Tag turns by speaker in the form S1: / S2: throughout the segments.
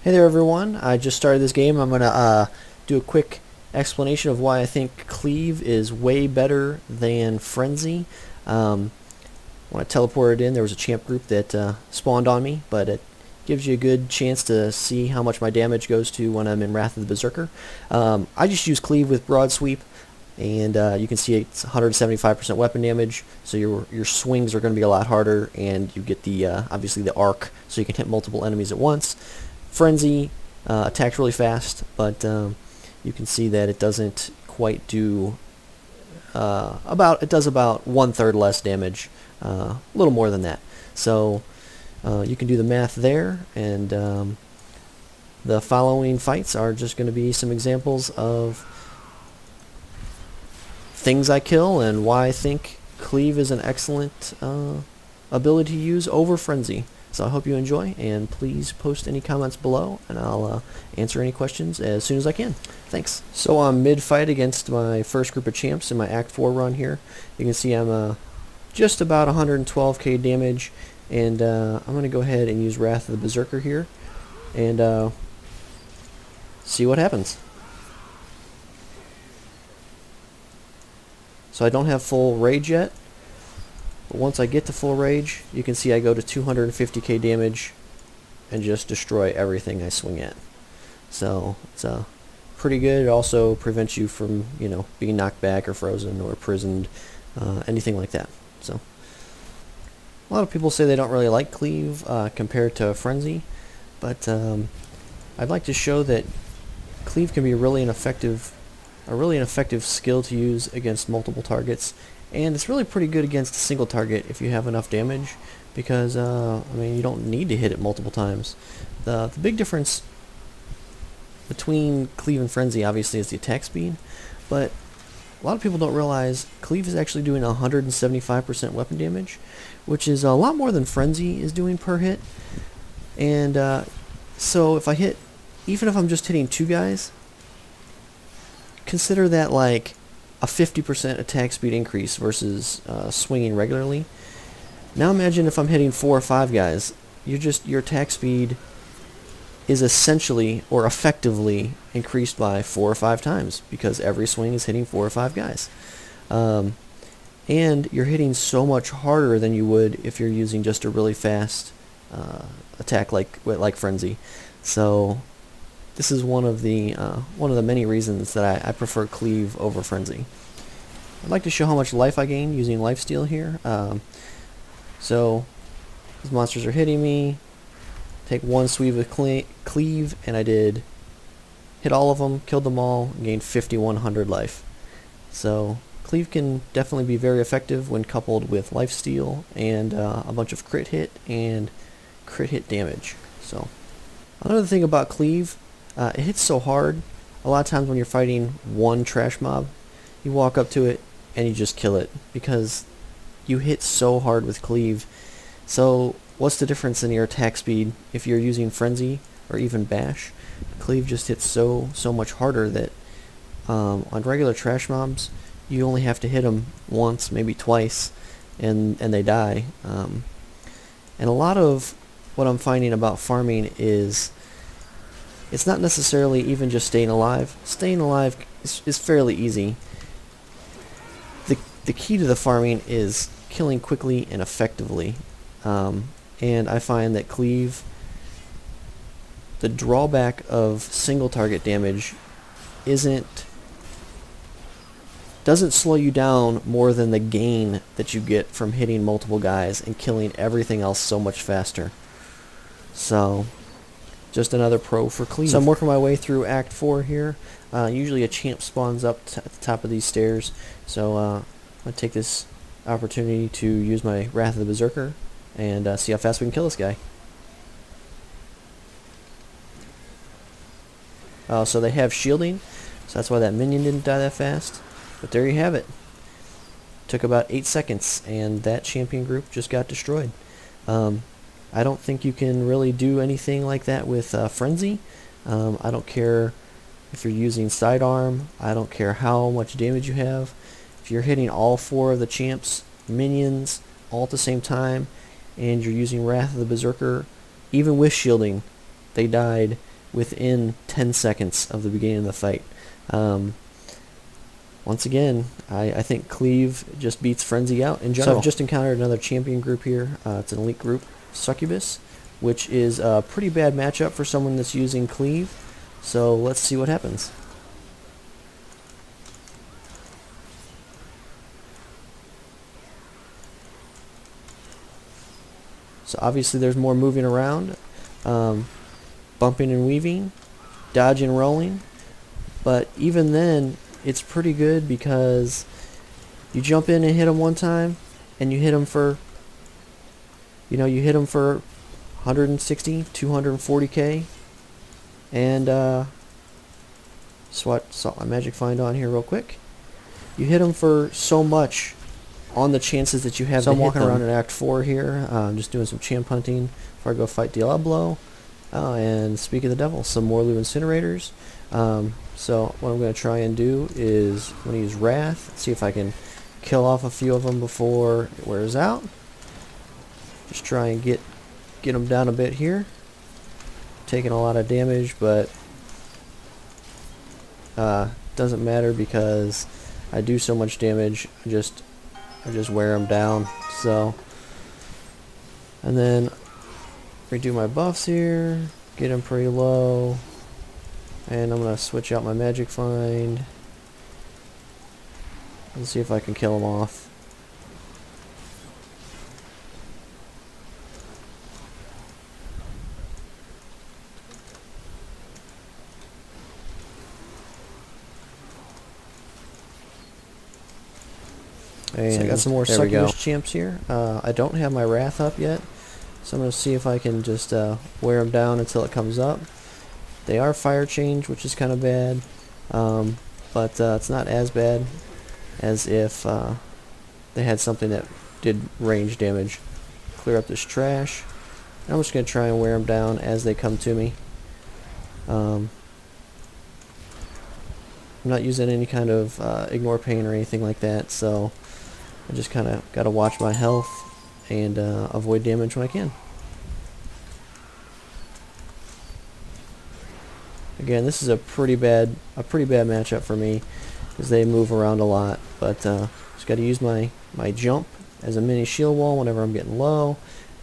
S1: Hey there everyone, I just started this game. I'm going to do a quick explanation of why I think Cleave is way better than Frenzy. When I teleported in, there was a champ group that spawned on me, but it gives you a good chance to see how much my damage goes to when I'm in Wrath of the Berserker. I just use Cleave with Broad Sweep, and you can see it's 175% weapon damage, so your swings are going to be a lot harder, and you get the obviously the arc, so you can hit multiple enemies at once. Frenzy attacks really fast, but you can see that it doesn't quite do it does about 1/3 less damage, a little more than that. So you can do the math there, and the following fights are just going to be some examples of things I kill and why I think Cleave is an excellent ability to use over Frenzy. So I hope you enjoy, and please post any comments below, and I'll answer any questions as soon as I can. Thanks. So I'm mid-fight against my first group of champs in my Act 4 run here. You can see I'm just about 112k damage, and I'm going to go ahead and use Wrath of the Berserker here, and see what happens. So I don't have full rage yet. But once I get to full rage, you can see I go to 250k damage and just destroy everything I swing at. So it's pretty good. It also prevents you from, being knocked back or frozen or imprisoned, anything like that. So a lot of people say they don't really like Cleave compared to Frenzy, but I'd like to show that Cleave can be really an effective skill to use against multiple targets. And it's really pretty good against a single target if you have enough damage, because you don't need to hit it multiple times. The big difference between Cleave and Frenzy obviously is the attack speed, but a lot of people don't realize Cleave is actually doing 175% weapon damage, which is a lot more than Frenzy is doing per hit. And so if I hit, even if I'm just hitting two guys, consider that like a 50% attack speed increase versus swinging regularly. Now imagine if I'm hitting 4 or 5 guys. Your attack speed is essentially or effectively increased by 4 or 5 times, because every swing is hitting 4 or 5 guys. And you're hitting so much harder than you would if you're using just a really fast attack like Frenzy. So this is one of the many reasons that I prefer Cleave over Frenzy. I'd like to show how much life I gain using lifesteal here. So these monsters are hitting me. Take one sweep of Cleave, and I did hit all of them, killed them all, and gained 5100 life. So Cleave can definitely be very effective when coupled with lifesteal and a bunch of crit hit and crit hit damage. So another thing about Cleave, it hits so hard. A lot of times when you're fighting one trash mob, you walk up to it and you just kill it, because you hit so hard with Cleave. So what's the difference in your attack speed if you're using Frenzy or even Bash? Cleave just hits so much harder that on regular trash mobs you only have to hit them once, maybe twice, and they die. And a lot of what I'm finding about farming is it's not necessarily even just staying alive. Staying alive is fairly easy. The key to the farming is killing quickly and effectively. And I find that Cleave, the drawback of single target damage doesn't slow you down more than the gain that you get from hitting multiple guys and killing everything else so much faster. So just another pro for Cleave. So I'm working my way through Act 4 here. Usually a champ spawns up at the top of these stairs, so I'm going to take this opportunity to use my Wrath of the Berserker and see how fast we can kill this guy. So they have shielding, so that's why that minion didn't die that fast. But there you have it. Took about 8 seconds, and that champion group just got destroyed. I don't think you can really do anything like that with Frenzy. I don't care if you're using sidearm. I don't care how much damage you have. If you're hitting all 4 of the champs' minions all at the same time, and you're using Wrath of the Berserker, even with shielding, they died within 10 seconds of the beginning of the fight. Once again, I think Cleave just beats Frenzy out in general. So I've just encountered another champion group here. It's an elite group, Succubus, which is a pretty bad matchup for someone that's using Cleave. So let's see what happens. So obviously there's more moving around, bumping and weaving, dodging and rolling. But even then, it's pretty good because you jump in and hit them one time, and you hit them for, you hit them for 160, 240k, and swat my magic find on here real quick. You hit them for so much on the chances that you have to hit them. So I'm walking around in Act 4 here, just doing some champ hunting before I go fight Diablo. And speak of the devil, some Morlu incinerators. So what I'm going to try and do is I'm going to use Wrath, see if I can kill off a few of them before it wears out. Just try and get them down a bit here. Taking a lot of damage, but doesn't matter because I do so much damage. I just wear them down. So, and then redo my buffs here, get them pretty low, and I'm going to switch out my magic find and see if I can kill them off. And so I got some more Succubus champs here. I don't have my Wrath up yet, so I'm going to see if I can just wear them down until it comes up. They are fire change, which is kind of bad, but it's not as bad as if they had something that did range damage. Clear up this trash. And I'm just going to try and wear them down as they come to me. I'm not using any kind of ignore pain or anything like that, so I just kind of got to watch my health and avoid damage when I can. Again, this is a pretty bad matchup for me because they move around a lot. But just got to use my jump as a mini shield wall whenever I'm getting low.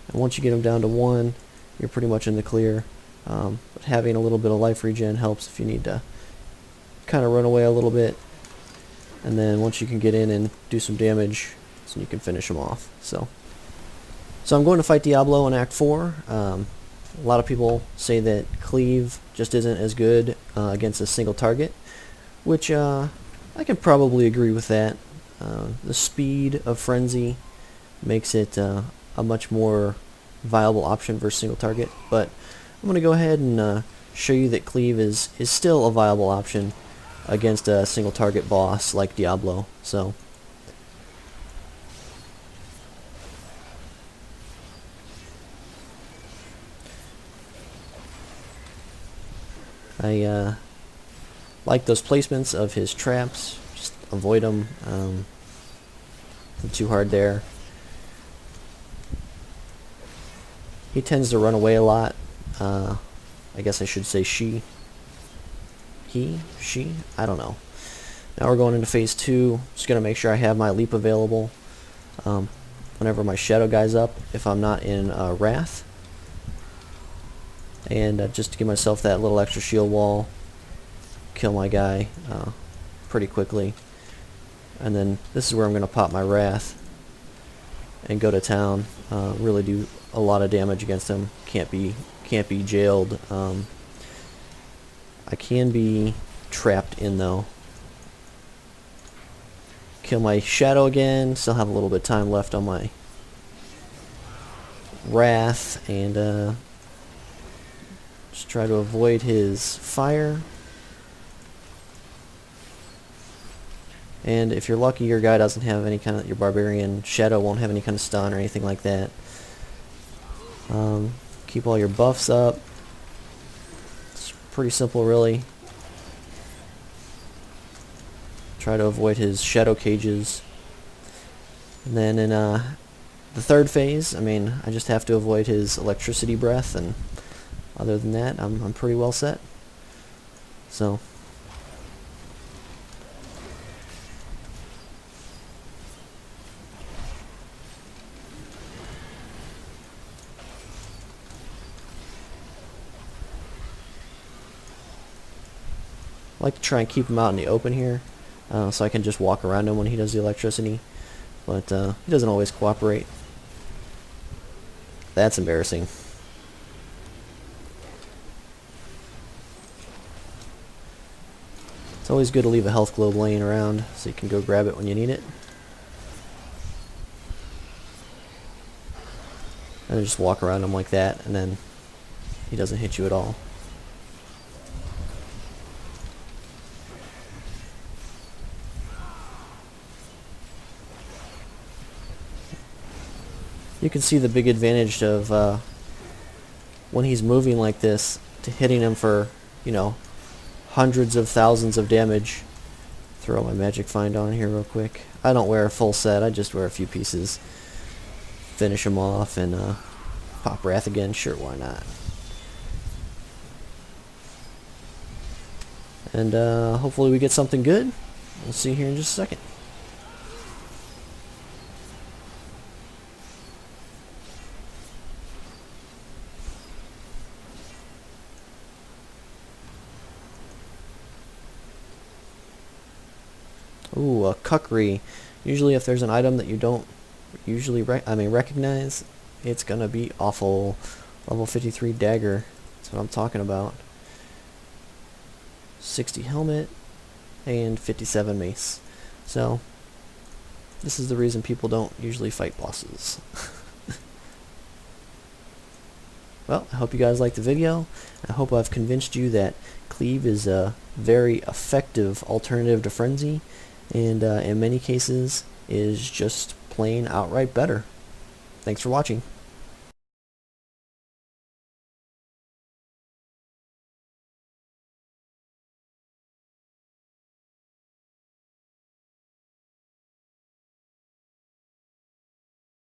S1: And once you get them down to 1, you're pretty much in the clear. But having a little bit of life regen helps if you need to kind of run away a little bit. And then once you can get in and do some damage, so you can finish them off. So I'm going to fight Diablo in Act 4. A lot of people say that Cleave just isn't as good against a single target, which I can probably agree with that. The speed of Frenzy makes it a much more viable option versus single target, but I'm going to go ahead and show you that Cleave is still a viable option against a single target boss like Diablo. So I like those placements of his traps. Just avoid them. Too hard there. He tends to run away a lot. I guess I should say she. He? She? I don't know. Now we're going into phase 2. Just going to make sure I have my leap available whenever my shadow guy's up, if I'm not in Wrath. And just to give myself that little extra shield wall, kill my guy pretty quickly. And then this is where I'm going to pop my Wrath and go to town. Really do a lot of damage against him. Can't be jailed. I can be trapped in though. Kill my shadow again. Still have a little bit of time left on my Wrath, and just try to avoid his fire. And if you're lucky, your guy doesn't have any kind of, your barbarian shadow won't have any kind of stun or anything like that. Keep all your buffs up. It's pretty simple, really. Try to avoid his shadow cages. And then in the third phase, I just have to avoid his electricity breath, and other than that, I'm pretty well set. So. I like to try and keep him out in the open here, so I can just walk around him when he does the electricity, but he doesn't always cooperate. That's embarrassing. It's always good to leave a health globe laying around so you can go grab it when you need it. And just walk around him like that, and then he doesn't hit you at all. You can see the big advantage of when he's moving like this to hitting him for, you know, hundreds of thousands of damage. Throw my magic find on here real quick. I don't wear a full set, I just wear a few pieces. Finish him off and pop Wrath again, sure, why not. And hopefully we get something good. We'll see here in just a second. Ooh, a Cuckery. Usually if there's an item that you don't usually recognize, it's gonna be awful. Level 53 dagger. That's what I'm talking about. 60 helmet and 57 mace. So this is the reason people don't usually fight bosses. Well, I hope you guys liked the video. I hope I've convinced you that Cleave is a very effective alternative to Frenzy, and in many cases is just plain outright better. Thanks for watching.